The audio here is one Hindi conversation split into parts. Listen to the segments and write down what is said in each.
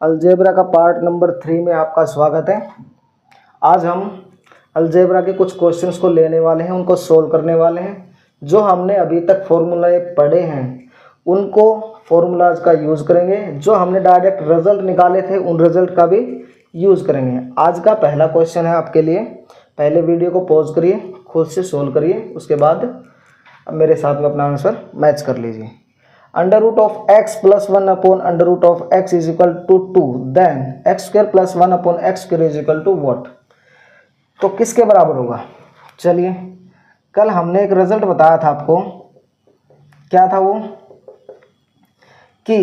अलजेब्रा का पार्ट नंबर 3 में आपका स्वागत है। आज हम अलजेब्रा के कुछ क्वेश्चंस को लेने वाले हैं, उनको सोल्व करने वाले हैं। जो हमने अभी तक फॉर्मूले पढ़े हैं उनको फॉर्मूलाज का यूज़ करेंगे। जो हमने डायरेक्ट रिजल्ट निकाले थे उन रिजल्ट का भी यूज़ करेंगे। आज का पहला क्वेश्चन है आपके लिए। पहले वीडियो को पॉज करिए, खुद से सोल्व करिए, उसके बाद अब मेरे साथ में अपना आंसर मैच कर लीजिए। Under root of X plus 1 upon under root of X is equal to 2, then X square plus 1 upon X square is equal to what. तो किसके बराबर होगा? चलिए, कल हमने एक रिजल्ट बताया था आपको। क्या था वो? कि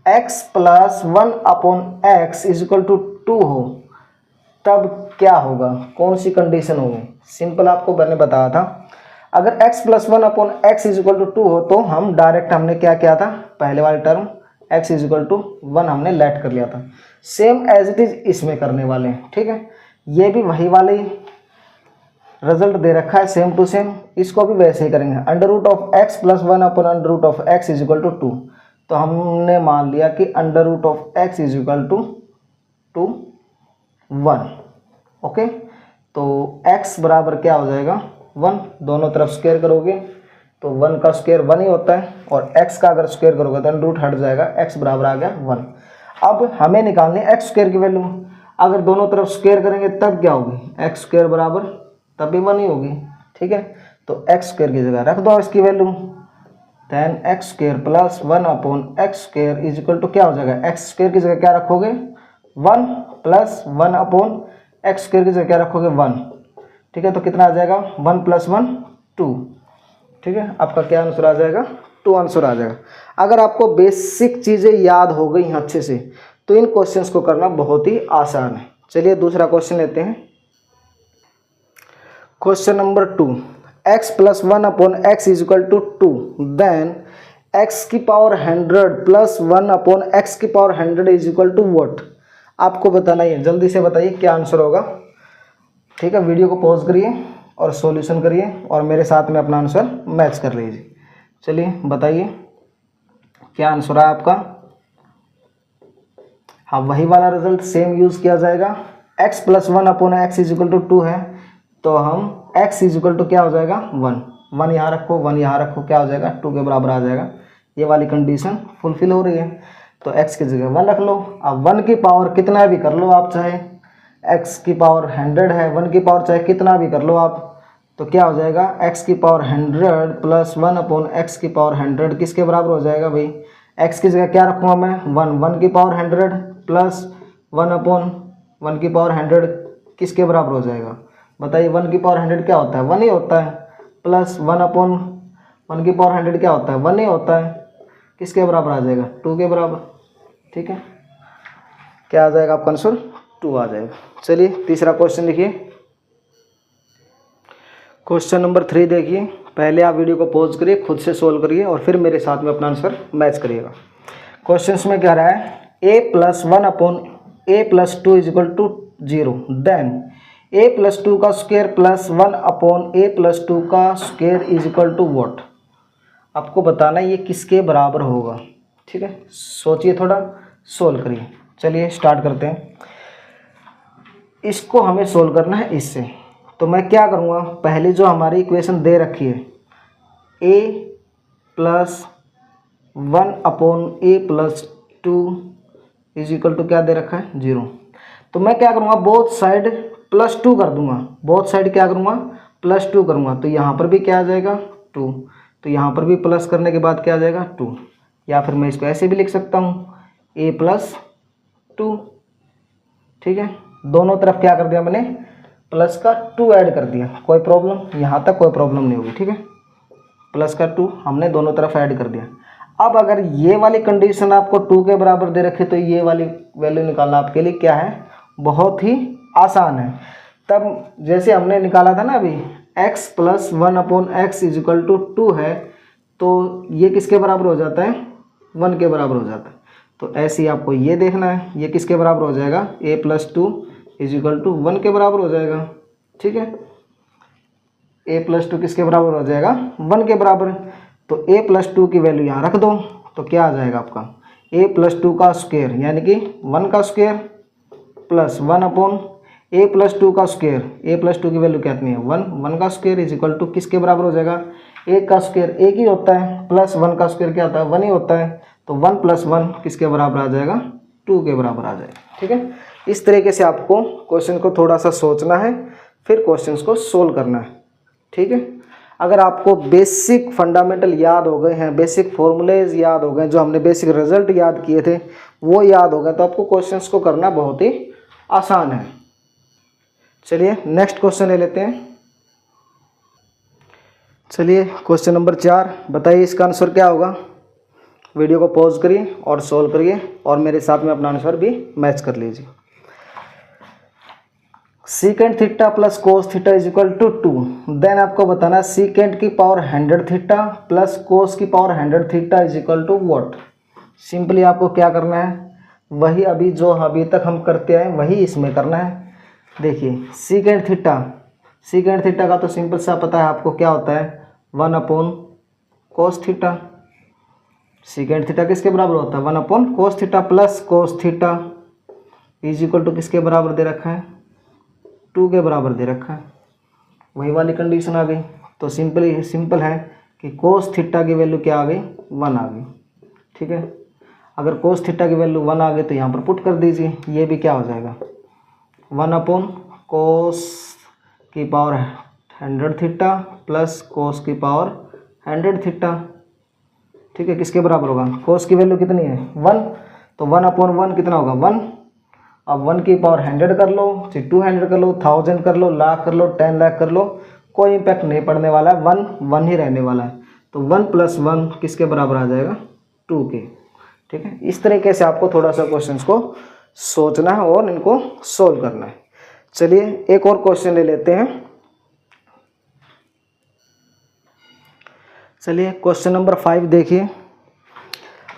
x plus 1 upon X is equal to 2 हो तब क्या होगा, कौन सी कंडीशन होगी। सिंपल आपको मैंने बताया था, अगर x plus 1 upon X is equal to 2 हो तो हम डायरेक्ट हमने क्या किया था, पहले वाली term x is equal to 1 हमने लेट कर लिया था। सेम एज इट इज इसमें करने वाले हैं, ठीक है। ये भी वही वाले रिजल्ट दे रखा है, सेम टू सेम, इसको भी वैसे ही करेंगे। Under root of x plus 1 upon under root of X is equal to 2, तो हमने मान लिया कि under root of x is equal to 1। Okay, तो x बराबर क्या हो जाएगा 1। दोनों तरफ स्क्वायर करोगे तो 1 का स्क्वायर 1 ही होता है, और x का अगर स्क्वायर करोगे तो अंडर रूट हट जाएगा, x बराबर आ गया 1। अब हमें निकालनी है x स्क्वायर की वैल्यू। अगर दोनों तरफ स्क्वायर करेंगे तब क्या होगी, x स्क्वायर बराबर तब भी 1 ही होगी, ठीक है। तो x स्क्वायर की जगह रख दो इसकी value, then X square plus 1 upon X square is equal to क्या हो जाएगा, एक्स स्क्वायर की जगह क्या रखोगे 1 प्लस 1 अपॉन एक्स स्क्वायर की जगह क्या रखोगे 1, ठीक है। तो कितना आ जाएगा 1 प्लस 1 2, ठीक है। आपका क्या आंसर आ जाएगा 2 आंसर आ जाएगा। अगर आपको बेसिक चीज़ें याद हो गई हैं अच्छे से तो इन क्वेश्चंस को करना बहुत ही आसान है। चलिए दूसरा क्वेश्चन लेते हैं। Question number 2, x plus 1 upon X is equal to 2, then x की पावर 100 प्लस 1 अपॉन एक्स की power 100 is equal to what. आपको बताना ही है, जल्दी से बताइए क्या आंसर होगा, ठीक है। वीडियो को पॉज करिए और सॉल्यूशन करिए और मेरे साथ में अपना आंसर मैच कर लीजिए। चलिए बताइए क्या आंसर है आपका। हाँ, वही वाला रिजल्ट सेम यूज़ किया जाएगा। x plus 1 upon X is equal to 2 है, तो हम x इज इक्वल टू क्या हो जाएगा 1 यहाँ रखो, 1 यहाँ रखो, क्या हो जाएगा 2 के बराबर आ जाएगा। ये वाली कंडीशन फुलफिल हो रही है, तो x की जगह 1 रख लो। अब 1 की पावर कितना भी कर लो आप, चाहे x की पावर 100 है, 1 की पावर चाहे कितना भी कर लो आप, तो क्या हो जाएगा x की पावर 100 प्लस 1 अपॉन एक्स की पावर 100 किसके बराबर हो जाएगा भाई, x की जगह क्या रखूँगा मैं 1 की पावर 100 प्लस 1 अपॉन 1 की पावर 100 किसके बराबर हो जाएगा, बताइए। 1 की पावर 100 क्या होता है 1 ही होता है, प्लस 1 अपॉन 1 की पावर 100 क्या होता है 1 ही होता है, किसके बराबर आ जाएगा 2 के बराबर, ठीक है। क्या आ जाएगा आपका आंसर 2 आ जाएगा। चलिए तीसरा क्वेश्चन देखिए। क्वेश्चन नंबर 3 देखिए। पहले आप वीडियो को पॉज करिए, खुद से सोल्व करिए और फिर मेरे साथ में अपना आंसर मैच करिएगा। क्वेश्चन में क्या रहा है, a plus 1 upon a plus 2 is equal to 0, then a plus 2 का square plus 1 upon a plus 2 का square is equal to what. आपको बताना है ये किसके बराबर होगा, ठीक है। सोचिए थोड़ा, सोल्व करिए। चलिए स्टार्ट करते हैं। इसको हमें सोल्व करना है इससे, तो मैं क्या करूँगा, पहले जो हमारी इक्वेशन दे रखी है a plus 1 upon a plus 2 is equal to क्या दे रखा है 0, तो मैं क्या करूँगा बोथ साइड प्लस 2 कर दूंगा, बोथ साइड क्या करूँगा प्लस 2 करूँगा, तो यहाँ पर भी क्या आ जाएगा 2, तो यहाँ पर भी प्लस करने के बाद क्या आ जाएगा 2, या फिर मैं इसको ऐसे भी लिख सकता हूँ a प्लस 2, ठीक है। दोनों तरफ क्या कर दिया मैंने, प्लस का 2 ऐड कर दिया, कोई प्रॉब्लम, यहाँ तक कोई प्रॉब्लम नहीं होगी, ठीक है। प्लस का 2 हमने दोनों तरफ ऐड कर दिया। अब अगर ये वाली कंडीशन आपको 2 के बराबर दे रखे तो ये वाली वैल्यू निकालना आपके लिए क्या है, बहुत ही आसान है। तब जैसे हमने निकाला था ना अभी, x plus 1 upon X is equal to 2 है, तो ये किसके बराबर हो जाता है 1 के बराबर हो जाता है। तो ऐसे ही आपको ये देखना है, ये किसके बराबर हो जाएगा a plus 2 is equal to 1 के बराबर हो जाएगा, ठीक है। a प्लस 2 किसके बराबर हो जाएगा 1 के बराबर, तो a प्लस 2 की वैल्यू यहाँ रख दो, तो क्या आ जाएगा आपका ए प्लस 2 का स्क्वायर यानी कि 1 का स्क्वायर प्लस 1 अपॉन ए प्लस 2 का स्क्वायर, ए प्लस 2 की वैल्यू कितनी है 1, 1 का स्क्वायर इज इक्वल टू किसके बराबर हो जाएगा, ए का स्क्वायर एक ही होता है प्लस 1 का स्क्वायर क्या होता है 1 ही होता है, तो 1 प्लस 1 किसके बराबर आ जाएगा 2 के बराबर आ जाएगा। ठीक है, इस तरीके से आपको क्वेश्चन को थोड़ा सा सोचना है, फिर क्वेश्चंस को सोल्व करना है। ठीक है, अगर आपको बेसिक फंडामेंटल याद हो गए हैं, बेसिक फॉर्मूलेज याद हो गए, जो हमने बेसिक रिजल्ट याद किए थे वो याद हो गए, तो आपको क्वेश्चंस को करना बहुत ही आसान है। चलिए नेक्स्ट क्वेश्चन ले लेते हैं। चलिए क्वेश्चन नंबर 4, बताइए इसका आंसर क्या होगा। वीडियो को पॉज करिए और सोल्व करिए और मेरे साथ में अपना आंसर भी मैच कर लीजिए। Secant theta plus cos theta is equal to 2, then आपको बताना सीकेंट की पावर 100 थीटा प्लस कोस की power 100 theta is equal to what. Simply आपको क्या करना है, वही अभी जो अभी तक हम करते आए वही इसमें करना है। देखिए सीकेंट थीटा का तो सिंपल सा पता है आपको क्या होता है 1 upon cos theta. Secant theta किसके बराबर होता है 1 upon cos theta plus cos theta is equal to किसके बराबर दे रखा है 2 के बराबर दे रखा है। वही वाली कंडीशन आ गई, तो सिंपल है कि कोस थीटा की वैल्यू क्या आ गई 1 आ गई। ठीक है, अगर कोस थीटा की वैल्यू 1 आ गई तो यहाँ पर पुट कर दीजिए, ये भी क्या हो जाएगा 1 अपॉन कोस की पावर 100 थीटा प्लस कोस की पावर 100 थीटा। ठीक है, किसके बराबर होगा, कोस की वैल्यू कितनी है 1, तो 1 अपॉन 1 कितना होगा 1। अब 1 की पावर 100 कर लो, फिर 200 कर लो, 1000 कर लो, लाख कर लो, 10 लाख कर लो, कोई इम्पैक्ट नहीं पड़ने वाला है, 1 ही रहने वाला है। तो 1 प्लस 1 किसके बराबर आ जाएगा 2 के। ठीक है, इस तरीके से आपको थोड़ा सा क्वेश्चंस को सोचना है और इनको सोल्व करना है। चलिए एक और क्वेश्चन ले लेते हैं। चलिए क्वेश्चन नंबर 5 देखिए।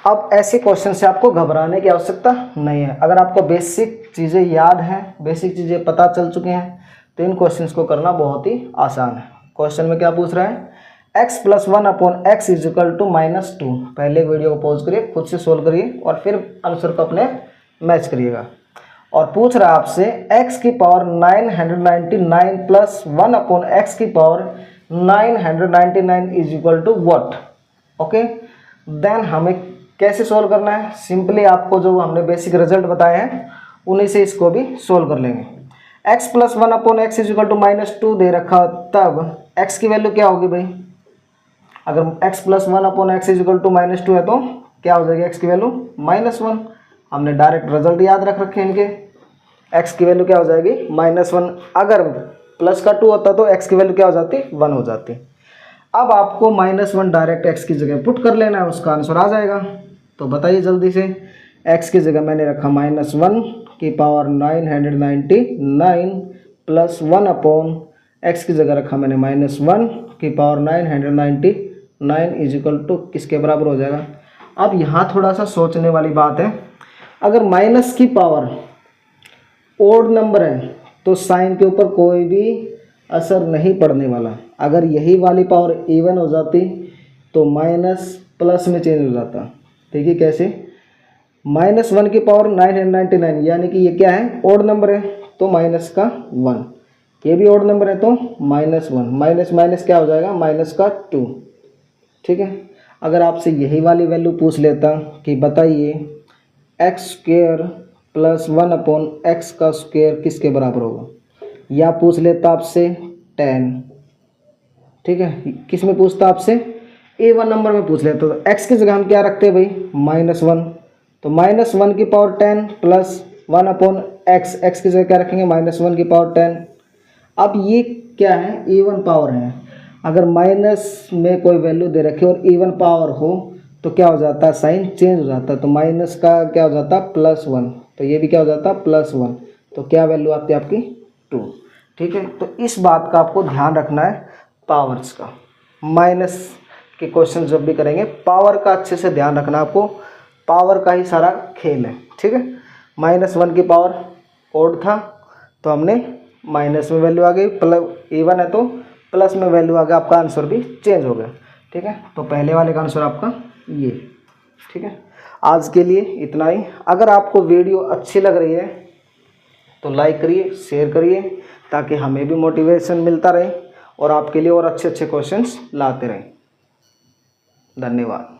अब ऐसे क्वेश्चन से आपको घबराने की आवश्यकता नहीं है। अगर आपको बेसिक चीज़ें याद हैं, बेसिक चीज़ें पता चल चुकी हैं, तो इन क्वेश्चंस को करना बहुत ही आसान है। क्वेश्चन में क्या पूछ रहा है, x plus 1 upon X is equal to -2। पहले वीडियो को पॉज करिए, खुद से सोल्व करिए और फिर आंसर को अपने मैच करिएगा। और पूछ रहा है आपसे x की पावर 999 प्लस 1 अपॉन एक्स की power 999 is equal to what. Okay, then हमें कैसे सोल्व करना है, सिंपली आपको जो हमने बेसिक रिजल्ट बताए हैं उन्हीं से इसको भी सोल्व कर लेंगे। x plus 1 upon X is equal to -2 दे रखा, तब x की वैल्यू क्या होगी भाई, अगर x plus 1 upon X is equal to -2 है तो क्या हो जाएगी x की वैल्यू -1। हमने डायरेक्ट रिजल्ट याद रख रखे हैं इनके, x की वैल्यू क्या हो जाएगी -1। अगर प्लस का 2 होता तो x की वैल्यू क्या हो जाती 1 हो जाती। अब आपको -1 डायरेक्ट x की जगह पुट कर लेना है, उसका आंसर आ जाएगा। तो बताइए जल्दी से, x की जगह मैंने रखा -1 की पावर 999 प्लस 1 अपॉन एक्स की जगह रखा मैंने -1 की पावर 999 इज इक्वल टू किसके बराबर हो जाएगा। अब यहाँ थोड़ा सा सोचने वाली बात है, अगर माइनस की पावर ओड नंबर है तो साइन के ऊपर कोई भी असर नहीं पड़ने वाला। अगर यही वाली पावर इवन हो जाती तो माइनस प्लस में चेंज हो जाता। देखिए कैसे, -1 की पावर 999 यानी कि ये क्या है ओड नंबर है तो माइनस का 1, ये भी ओड नंबर है तो -1, माइनस माइनस क्या हो जाएगा -2। ठीक है, अगर आपसे यही वाली वैल्यू पूछ लेता कि बताइए x² प्लस 1 अपॉन एक्स का स्क्वायर किसके बराबर होगा, या पूछ लेता आपसे 10। ठीक है, किस में पूछता आपसे A1 नंबर में पूछ लेता, तो x की जगह हम क्या रखते हैं भाई -1, तो -1 की पावर 10 प्लस 1 अपॉन एक्स की जगह क्या रखेंगे -1 की पावर 10। अब ये क्या है इवन पावर है, अगर माइनस में कोई वैल्यू दे रखे और इवन पावर हो तो क्या हो जाता है साइन चेंज हो जाता है, तो माइनस का क्या हो जाता है +1, तो ये भी क्या हो जाता है +1, तो क्या वैल्यू आती है आपकी 2। ठीक है, तो इस बात का आपको ध्यान रखना है पावर्स का। माइनस के क्वेश्चन जब भी करेंगे पावर का अच्छे से ध्यान रखना, आपको पावर का ही सारा खेल है। ठीक है, -1 की पावर ओड था तो हमने माइनस में वैल्यू आ गई, प्लस इवन है तो प्लस में वैल्यू आ गया, आपका आंसर भी चेंज हो गया। ठीक है, तो पहले वाले का आंसर आपका ये। ठीक है, आज के लिए इतना ही। अगर आपको वीडियो अच्छी लग रही है तो लाइक करिए, शेयर करिए, ताकि हमें भी मोटिवेशन मिलता रहे और आपके लिए और अच्छे अच्छे क्वेश्चंस लाते रहें। धन्यवाद।